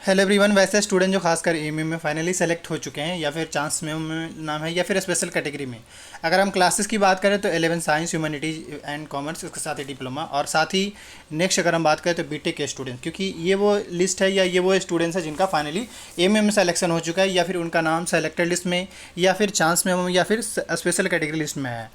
Hello everyone. वैसे student जो खासकर एमयू में फाइनली सेलेक्ट हो चुके हैं या फिर चांस में नाम है या फिर स्पेशल कैटेगरी में, अगर हम क्लासेस की बात करें तो 11 साइंस ह्यूमैनिटीज एंड कॉमर्स, उसके साथ ही डिप्लोमा, और साथ ही नेक्स्ट अगर हम बात करें तो बीटेक के स्टूडेंट, क्योंकि ये वो लिस्ट है या ये वो स्टूडेंट्स है जिनका फाइनली एमयू में सेलेक्शन हो चुका है या फिर उनका नाम सेलेक्टेड लिस्ट में या फिर चांस में या फिर स्पेशल कैटेगरी लिस्ट में है।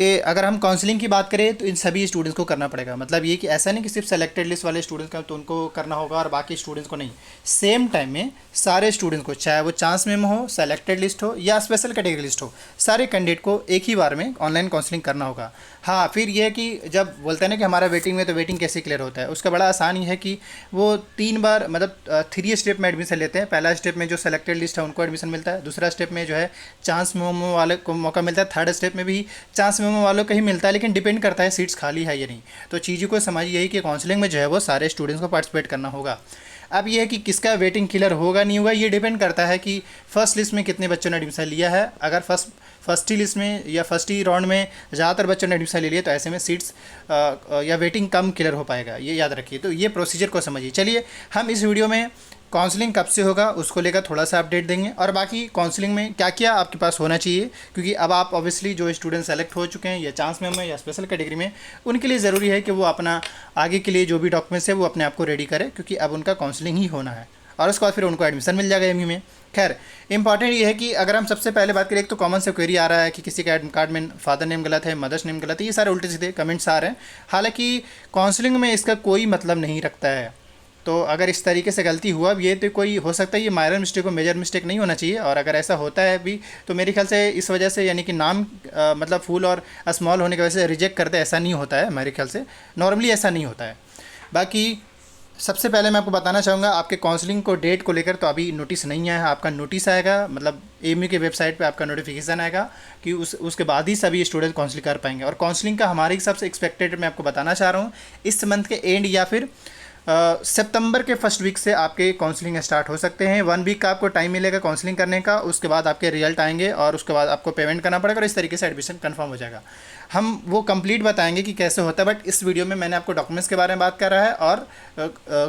अगर हम काउंसलिंग की बात करें तो इन सभी स्टूडेंट्स को करना पड़ेगा। मतलब ये कि ऐसा नहीं कि सिर्फ सेलेक्टेड लिस्ट वाले स्टूडेंट्स का तो उनको करना होगा और बाकी स्टूडेंट्स को नहीं। सेम टाइम में सारे स्टूडेंट्स को, चाहे वो चांस में हो, सेलेक्टेड लिस्ट हो या स्पेशल कैटेगरी लिस्ट हो, सारे कैंडिडेट को एक ही बार में ऑनलाइन काउंसलिंग करना होगा। हाँ, फिर ये है कि जब बोलते हैं ना कि हमारा वेटिंग में, तो वेटिंग कैसे क्लियर होता है, उसका बड़ा आसान ही है कि वो 3 बार, मतलब 3 स्टेप में एडमिशन लेते हैं। पहला स्टेप में जो सेलेक्टेड लिस्ट है उनको एडमिशन मिलता है, दूसरा स्टेप में जो है चांस मेमो वाले को मौका मिलता है, थर्ड स्टेप में भी चांस मेमो वालों को ही मिलता है, लेकिन डिपेंड करता है सीट्स खाली है या नहीं। तो चीज़ों को समझिए यही कि काउंसलिंग में जो है वो सारे स्टूडेंट्स को पार्टिसिपेट करना होगा। अब ये है कि किसका वेटिंग क्लियर होगा नहीं होगा, ये डिपेंड करता है कि फर्स्ट लिस्ट में कितने बच्चों ने एडमिशन लिया है। अगर फर्स्ट ही लिस्ट में या फर्स्ट ही राउंड में ज़्यादातर बच्चों ने एडमिशन ले लिया तो ऐसे में सीट्स या वेटिंग कम क्लियर हो पाएगा, ये याद रखिए। तो ये प्रोसीजर को समझिए। चलिए हम इस वीडियो में काउंसलिंग कब से होगा उसको लेकर थोड़ा सा अपडेट देंगे, और बाकी काउंसलिंग में क्या क्या आपके पास होना चाहिए, क्योंकि अब आप ऑब्वियसली जो स्टूडेंट सेलेक्ट हो चुके हैं या चांस में या स्पेशल कैटेगरी में, उनके लिए ज़रूरी है कि वो अपना आगे के लिए जो भी डॉक्यूमेंट्स है वो अपने आप को रेडी करें, क्योंकि अब उनका काउंसलिंग ही होना है और उसके बाद फिर उनको एडमिशन मिल जाएगा एमयू में। खैर, इंपॉर्टेंट ये है कि अगर हम सबसे पहले बात करें, एक तो कॉमन से क्वेरी आ रहा है कि किसी का एडमिट कार्ड में फादर नेम गलत है, मदर्स नेम गलत है, ये सारे उल्टे सीधे कमेंट्स आ रहे हैं। हालांकि काउंसलिंग में इसका कोई मतलब नहीं रखता है। तो अगर इस तरीके से गलती हुआ भी है तो कोई हो सकता है ये माइनर मिस्टेक हो, मेजर मिस्टेक नहीं होना चाहिए। और अगर ऐसा होता है भी तो मेरे ख्याल से इस वजह से, यानी कि नाम मतलब फुल और स्मॉल होने की वजह से रिजेक्ट करते, ऐसा नहीं होता है मेरे ख्याल से। नॉर्मली ऐसा नहीं होता है। बाकी सबसे पहले मैं आपको बताना चाहूँगा आपके काउंसलिंग को डेट को लेकर, तो अभी नोटिस नहीं आया है। आपका नोटिस आएगा, मतलब एमयू के वेबसाइट पे आपका नोटिफिकेशन आएगा कि उसके बाद ही सभी स्टूडेंट काउंसलिंग कर पाएंगे। और काउंसलिंग का हमारे हिसाब से एक्सपेक्टेड मैं आपको बताना चाह रहा हूँ इस मंथ के एंड या फिर सितंबर के फर्स्ट वीक से आपके काउंसलिंग स्टार्ट हो सकते हैं। 1 वीक का आपको टाइम मिलेगा काउंसलिंग करने का, उसके बाद आपके रिजल्ट आएंगे और उसके बाद आपको पेमेंट करना पड़ेगा और इस तरीके से एडमिशन कंफर्म हो जाएगा। हम वो कंप्लीट बताएंगे कि कैसे होता है, बट इस वीडियो में मैंने आपको डॉक्यूमेंट्स के बारे में बात कर रहा है और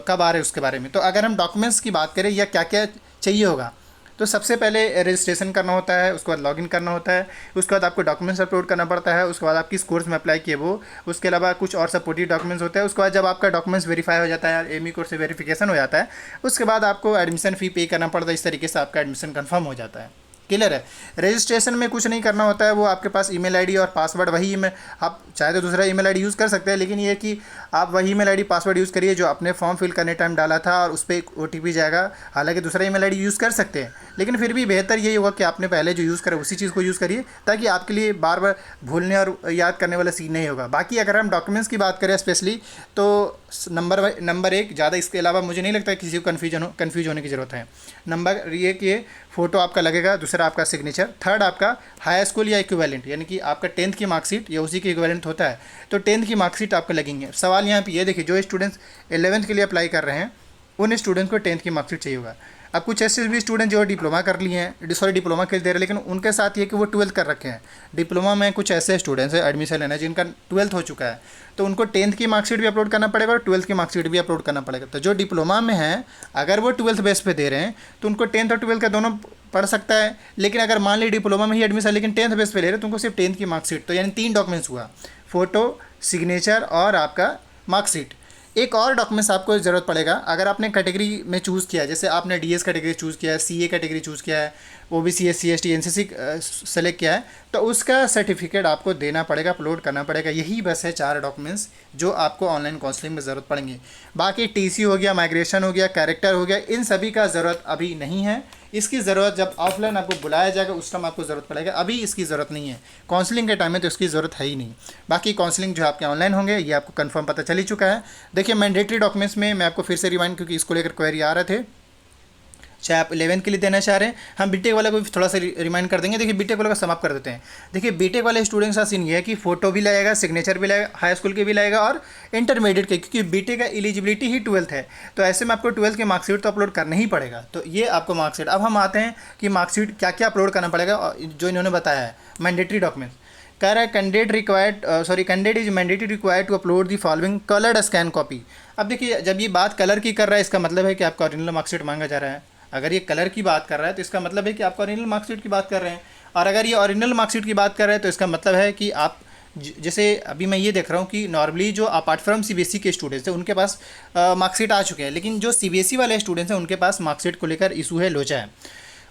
कब आ रहे हैं उसके बारे में। तो अगर हम डॉक्यूमेंट्स की बात करें या क्या क्या चाहिए होगा, तो सबसे पहले रजिस्ट्रेशन करना होता है, उसके बाद लॉगिन करना होता है, उसके बाद आपको डॉक्यूमेंट्स अपलोड करना पड़ता है, उसके बाद आप किस कोर्स में अप्लाई किए वो, उसके अलावा कुछ और सपोर्टिव डॉक्यूमेंट्स होते हैं। उसके बाद जब आपका डॉक्यूमेंट्स वेरीफाई हो जाता है, एमयू कोर्स से वेरिफिकेशन हो जाता है, उसके बाद आपको एडमिशन फ़ी पे करना पड़ता है। इस तरीके से आपका एडमिशन कन्फर्म हो जाता है। क्लियर है। रजिस्ट्रेशन में कुछ नहीं करना होता है, वो आपके पास ईमेल आईडी और पासवर्ड वही में, आप चाहे तो दूसरा ईमेल आईडी यूज़ कर सकते हैं, लेकिन ये है कि आप वही ईमेल आईडी पासवर्ड यूज़ करिए जो आपने फॉर्म फिल करने टाइम डाला था, और उस पर एक ओटीपी जाएगा। हालांकि दूसरा ईमेल आईडी यूज़ कर सकते हैं, लेकिन फिर भी बेहतर यही होगा कि आपने पहले जो यूज़ करा उसी चीज़ को यूज़ करिए, ताकि आपके लिए बार बार भूलने और याद करने वाला सीन नहीं होगा। बाकी अगर हम डॉक्यूमेंट्स की बात करें स्पेशली, तो नंबर 1 ज़्यादा इसके अलावा मुझे नहीं लगता किसी को कन्फ्यूज होने की ज़रूरत है। नंबर ये कि फ़ोटो आपका लगेगा, दूसरा आपका सिग्नेचर, थर्ड आपका हाई स्कूल या इक्विवेलेंट, यानी कि आपका 10th की मार्कशीट या उसी के इक्विवेलेंट होता है, तो 10th की मार्कशीट आपको लगेंगे। सवाल यहाँ पे ये देखिए, जो स्टूडेंट्स 11th के लिए अप्लाई कर रहे हैं उन स्टूडेंट्स को 10th की मार्कशीट चाहिए होगा। अब कुछ ऐसे भी स्टूडेंट जो डिप्लोमा कर लिए हैं, सॉरी डिप्लोमा के लिए दे रहे हैं, लेकिन उनके साथ ये कि वो 12th कर रखे हैं। डिप्लोमा में कुछ ऐसे स्टूडेंट्स हैं एडमिशन लेना जिनका 12th हो चुका है, तो उनको 10th की मार्कशीट भी अपलोड करना पड़ेगा और 12th की मार्कशीट भी अपलोड करना पड़ेगा। तो जो डिप्लोमा में है, अगर वो 12th बेस पे दे रहे हैं तो उनको 10th और 12th का दोनों पढ़ सकता है। लेकिन अगर मान ली डिप्लोमा में ही एडमिशन लेकिन 10th बेस पे ले रहे हैं तो उनको सिर्फ 10th की मार्कशीट, तो यानी 3 डॉक्यूमेंट्स हुआ, फ़ोटो, सिग्नेचर और आपका मार्कशीट। एक और डॉक्यूमेंट्स आपको ज़रूरत पड़ेगा अगर आपने कैटेगरी में चूज़ किया है, जैसे आपने डीएस कैटेगरी चूज़ किया है, सीए कैटेगरी चूज़ किया है, OBC SC ST NCC select किया है, तो उसका सर्टिफिकेट आपको देना पड़ेगा, अपलोड करना पड़ेगा। यही बस है 4 डॉक्यूमेंट्स जो आपको ऑनलाइन काउंसलिंग में ज़रूरत पड़ेंगे। बाकी टीसी हो गया, माइग्रेशन हो गया, कैरेक्टर हो गया, इन सभी का ज़रूरत अभी नहीं है। इसकी ज़रूरत जब ऑफलाइन आपको बुलाया जाएगा उस टाइम आपको ज़रूरत पड़ेगा, अभी इसकी ज़रूरत नहीं है। काउंसलिंग के टाइम में तो इसकी ज़रूरत है ही नहीं। बाकी काउंसलिंग जो आपके ऑनलाइन होंगे ये आपको कंफर्म पता चल ही चुका है। देखिए, मैंडेटरी डॉक्यूमेंट्स में मैं आपको फिर से रिमाइंड, क्योंकि इसको लेकर क्वेरी आ रहे थे, चाहे आप 11th के लिए देना चाह रहे हैं, हम बीटेक वाले को भी थोड़ा सा रिमाइंड कर देंगे। देखिए, बीटेक वाले का समाप्त कर देते हैं। देखिए, बीटेक वाले स्टूडेंट्स का सीन ये है कि फ़ोटो भी लगेगा, सिग्नेचर भी लगेगा, हाई स्कूल के भी लगेगा और इंटरमीडिएट के, क्योंकि बीटेक का एलिजिबिलिटी ही 12th है। तो ऐसे में आपको 12th की मार्कशीट तो अपलोड करना ही पड़ेगा। तो ये आपको मार्कशीट। अब हम आते हैं कि मार्कशीट क्या क्या अपलोड करना पड़ेगा, जो इन्होंने बताया है मैंडेटरी डॉक्यूमेंट्स। कह रहा है candidate is mandatory required to upload the following coloured scan copy. अब देखिए, जब ये बात कलर की कर रहा है, इसका मतलब है कि आपका ओरिजिनल मार्कशीट मांगा जा रहा है। अगर ये कलर की बात कर रहा है तो इसका मतलब है कि आपका ओरिजिनल मार्कशीट की बात कर रहे हैं। और अगर ये ओरिजिनल मार्कशीट की बात कर रहे हैं तो इसका मतलब है कि आप जैसे अभी मैं ये देख रहा हूँ कि नॉर्मली जो अपार्ट फ्रॉम सीबीएसई के स्टूडेंट्स हैं उनके पास मार्कशीट आ चुके हैं, लेकिन जो सीबीएसई वाले स्टूडेंट्स हैं उनके पास मार्कशीट को लेकर इशू है, लोचा है।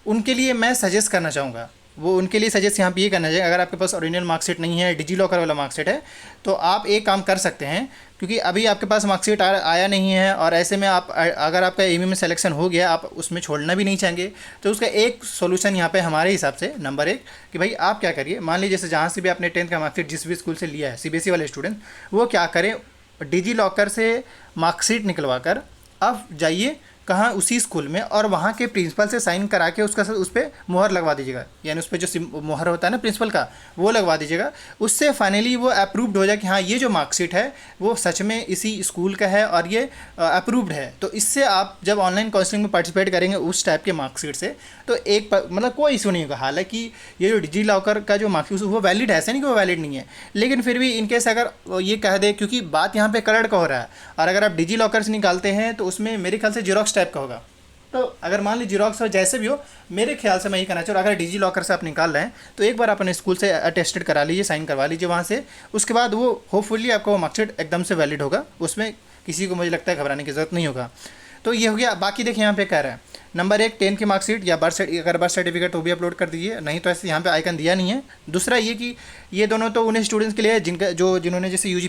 उनके लिए मैं सजेस्ट करना चाहूँगा, वो उनके लिए सजेस्ट यहाँ पे ये करना चाहिए, अगर आपके पास ओरिजिनल मार्कशीट नहीं है, डिजी लॉकर वाला मार्कशीट है, तो आप एक काम कर सकते हैं। क्योंकि अभी आपके पास मार्कशीट आया नहीं है और ऐसे में आप अगर आपका एमयू में सिलेक्शन हो गया, आप उसमें छोड़ना भी नहीं चाहेंगे, तो उसका एक सोल्यूशन यहाँ पे हमारे हिसाब से नंबर 1 कि भाई आप क्या करिए, मान लीजिए जैसे जहाँ से भी आपने 10th का मार्कशीट जिस भी स्कूल से लिया है, सीबीएसई वाले स्टूडेंट, वो क्या करें, डिजी लॉकर से मार्कशीट निकलवा कर आप जाइए कहाँ, उसी स्कूल में, और वहाँ के प्रिंसिपल से साइन करा के उसका उस पर मुहर लगवा दीजिएगा, यानी उस पर जो मुहर होता है ना प्रिंसिपल का, वो लगवा दीजिएगा। उससे फाइनली वो अप्रूव्ड हो जाए कि हाँ ये जो मार्कशीट है वो सच में इसी स्कूल का है और ये अप्रूव्ड है। तो इससे आप जब ऑनलाइन काउंसलिंग में पार्टिसिपेट करेंगे उस टाइप के मार्कशीट से, तो एक मतलब कोई इशू नहीं होगा। हालांकि ये जो डिजी लॉकर का जो मार्कशीट वो वैलिड है, ऐसा नहीं कि वो वैलिड नहीं है, लेकिन फिर भी इनकेस अगर ये कह दे, क्योंकि बात यहाँ पे कलर का हो रहा है, और अगर आप डिजी लॉकर से निकालते हैं तो उसमें मेरे ख्याल से जीरोक्स टाइप का होगा। तो अगर मान लीजिए जीरोक्स हो जैसे भी हो, मेरे ख्याल से मैं ये कहना चाहूँ, अगर डिजी लॉकर से आप निकाल रहे हैं तो एक बार अपने स्कूल से अटेस्टेड करा लीजिए, साइन करवा लीजिए वहाँ से। उसके बाद वो होपफुली आपका वो मार्कशीट एकदम से वैलिड होगा, उसमें किसी को मुझे लगता है घबराने की ज़रूरत नहीं होगा। तो ये हो गया। बाकी देखिए यहाँ पे कह रहा है नंबर 1 10 की मार्कशीट या अगर बर्थ सर्टिफिकेट वो भी अपलोड कर दीजिए, नहीं तो ऐसे यहाँ पे आइकन दिया नहीं है। दूसरा ये कि ये दोनों तो उन स्टूडेंट्स के लिए है जिन्होंने जैसे यूजी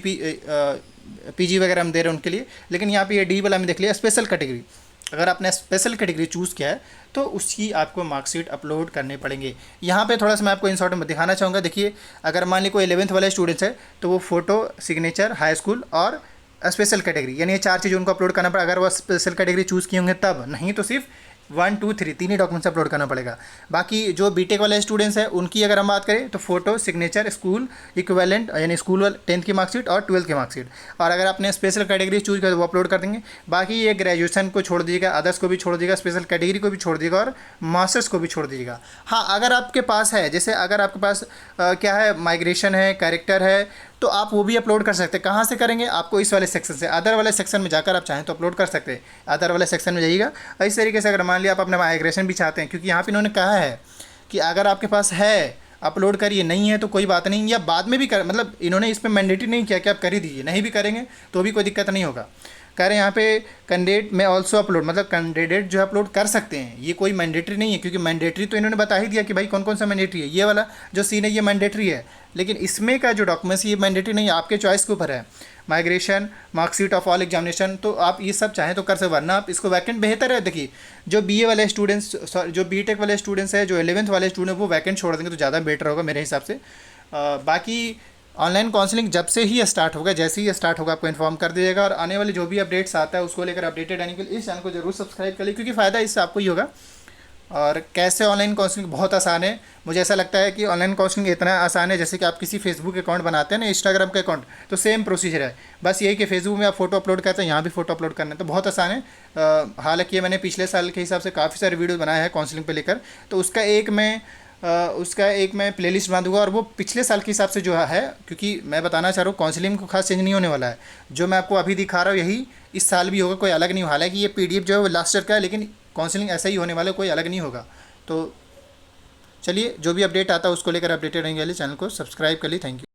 पीजी वगैरह हम दे रहे हैं उनके लिए, लेकिन यहाँ पे ये डी वाला में देख लिया स्पेशल कैटेगरी। अगर आपने स्पेशल कैटेगरी चूज़ किया है तो उसकी आपको मार्कशीट अपलोड करने पड़ेंगे। यहाँ पे थोड़ा सा मैं आपको इन शॉर्ट में दिखाना चाहूँगा। देखिए, अगर मान ली कोई 11th वाले स्टूडेंट्स है तो वो फ़ोटो, सिग्नेचर, हाई स्कूल और स्पेशल कैटेगरी, यानी ये 4 चीज़ उनको अपलोड करना पड़ा। अगर वो स्पेशल कैटेगरी चूज़ किए होंगे तब, नहीं तो सिर्फ 1 2 3 तीन ही डॉक्यूमेंट्स अपलोड करना पड़ेगा। बाकी जो बीटेक वाले स्टूडेंट्स हैं उनकी अगर हम बात करें तो फोटो, सिग्नेचर, स्कूल इक्विवेलेंट यानी स्कूल वाले 10th की मार्कशीट और 12th की मार्कशीट, और अगर आपने स्पेशल कैटेगरी चूज किया तो वो अपलोड कर देंगे। बाकी ये ग्रेजुएशन को छोड़ दीजिएगा, अदर्स को भी छोड़ दीजिएगा, स्पेशल कैटेगरी को भी छोड़ दीजिएगा और मास्टर्स को भी छोड़ दीजिएगा। हाँ, अगर आपके पास है, जैसे अगर आपके पास क्या है, माइग्रेशन है, कैरेक्टर है, तो आप वो भी अपलोड कर सकते हैं। कहाँ से करेंगे, आपको इस वाले सेक्शन से, अदर वाले सेक्शन में जाकर आप चाहें तो अपलोड कर सकते हैं, अदर वाले सेक्शन में जाइएगा। इस तरीके से अगर मान लिया आप अपना माइग्रेशन भी चाहते हैं, क्योंकि यहाँ पे इन्होंने कहा है कि अगर आपके पास है अपलोड करिए, नहीं है तो कोई बात नहीं, या बाद में भी कर, मतलब इन्होंने इस पर मैंडेटरी नहीं किया कि आप कर ही दीजिए, नहीं भी करेंगे तो भी कोई दिक्कत नहीं होगा। कह रहे हैं यहाँ पे कैंडिडेट में ऑल्सो अपलोड, मतलब कैंडिडेट जो है अपलोड कर सकते हैं, ये कोई मैंडेटरी नहीं है, क्योंकि मैंडेटरी तो इन्होंने बता ही दिया कि भाई कौन कौन सा मैंडेटरी है। ये वाला जो सीन है ये मैंडेटरी है, लेकिन इसमें का जो डॉक्यूमेंट्स ये मैंडेटरी नहीं है, आपके चॉइस के ऊपर है। Migration, marksheet of all examination, तो आप ये सब चाहें तो कर सकते, वरना आप इसको वैकेंट बेहतर है। देखिए, जो बीए वाले स्टूडेंट्स, जो बीटेक वाले स्टूडेंट्स हैं, जो 11th वाले स्टूडेंट वो वैकेंट छोड़ देंगे तो ज़्यादा बेटर होगा मेरे हिसाब से। बाकी ऑनलाइन काउंसलिंग जब से ही स्टार्ट होगा, जैसे ही स्टार्ट होगा आपको इन्फॉर्म कर दिएगा, और आने वाले जो भी अपडेट्स आता है उसको लेकर अपडेटेड रहने के लिए इस चैनल को जरूर सब्सक्राइब करिए, क्योंकि फ़ायदा इससे आपको ही होगा। और कैसे ऑनलाइन काउंसलिंग बहुत आसान है, मुझे ऐसा लगता है कि ऑनलाइन काउंसलिंग इतना आसान है जैसे कि आप किसी फेसबुक अकाउंट बनाते हैं ना, इंस्टाग्राम का अकाउंट, तो सेम प्रोसीजर है। बस यही कि फेसबुक में आप फोटो अपलोड करते हैं, यहाँ भी फोटो अपलोड करना है, तो बहुत आसान है। हालांकि मैंने पिछले साल के हिसाब से काफ़ी सारे वीडियो बनाए हैं काउंसलिंग पे लेकर, तो उसका एक मैं प्लेलिस्ट बना दूंगा, और वो पिछले साल के हिसाब से जो है, क्योंकि मैं बताना चाह रहा हूँ काउंसलिंग को खास चेंज नहीं होने वाला है। जो मैं आपको अभी दिखा रहा हूँ यही इस साल भी होगा, कोई अलग नहीं। हालांकि ये पीडीएफ जो है वो लास्ट ईयर का है, लेकिन काउंसलिंग ऐसा ही होने वाला है, कोई अलग नहीं होगा। तो चलिए, जो भी अपडेट आता है उसको लेकर अपडेटेड रहेंगे, चैनल को सब्सक्राइब कर ली। Thank you.